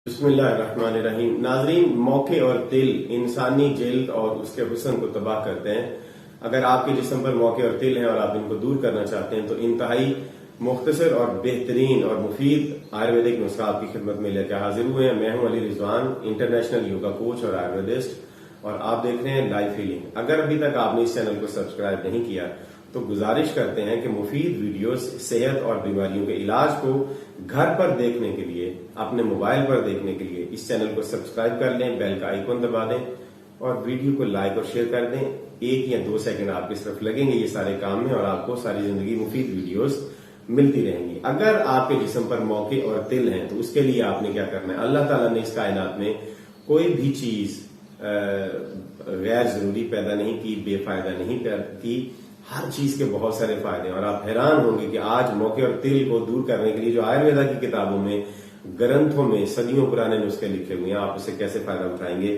बिस्मिल्लाहिर्रहमानिर्रहीम। नाजरीन, मौके और तिल इंसानी जिल्द और उसके हुस्न को तबाह करते हैं। अगर आपके जिस्म पर मौके और तिल हैं और आप इनको दूर करना चाहते हैं तो इंतहाई मुख्तसर और बेहतरीन और मुफीद आयुर्वेदिक नुस्खा आपकी खिदमत में लेकर हाजिर हुए हैं। मैं हूं Ali Rizwan, international yoga coach और आयुर्वेदिस्ट, और आप देख रहे हैं लाइफ हीलिंग। अगर अभी तक आपने इस चैनल को सब्सक्राइब नहीं किया तो गुजारिश करते हैं कि मुफीद वीडियोस सेहत और बीमारियों के इलाज को घर पर देखने के लिए, अपने मोबाइल पर देखने के लिए इस चैनल को सब्सक्राइब कर लें, बेल का आइकन दबा दें और वीडियो को लाइक और शेयर कर दें। 1 या 2 सेकंड आपकी सिर्फ लगेंगे ये सारे काम में और आपको सारी जिंदगी मुफीद वीडियोस मिलती रहेंगी। अगर आपके जिस्म पर मौके और तिल हैं तो उसके लिए आपने क्या करना है। अल्लाह ताला ने इस कायनात में कोई भी चीज गैर जरूरी पैदा नहीं की, बेफायदा नहीं की। हर चीज के बहुत सारे फायदे हैं और आप हैरान होंगे कि आज मौके और तिल को दूर करने के लिए जो आयुर्वेदा की किताबों में, ग्रंथों में सदियों पुराने नुस्खे लिखे हुए हैं, आप उससे कैसे फायदा उठाएंगे।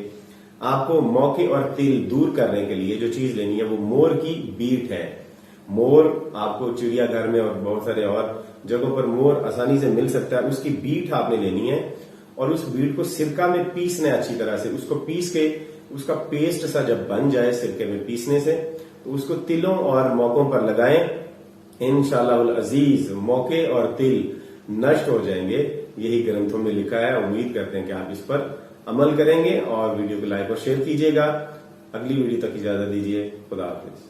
आपको मौके और तिल दूर करने के लिए जो चीज लेनी है वो मोर की बीट है। मोर आपको चिड़ियाघर में और बहुत सारे और जगहों पर मोर आसानी से मिल सकता है। उसकी बीट आपने लेनी है और उस बीट को सिरका में पीसना है अच्छी तरह से। उसको पीस के उसका पेस्ट सा जब बन जाए सिरके में पीसने से, तो उसको तिलों और मौकों पर लगाएं। इंशाअल्लाह अजीज मौके और तिल नष्ट हो जाएंगे। यही ग्रंथों में लिखा है। उम्मीद करते हैं कि आप इस पर अमल करेंगे और वीडियो को लाइक और शेयर कीजिएगा। अगली वीडियो तक इजाजत दीजिए। खुदा हाफिज।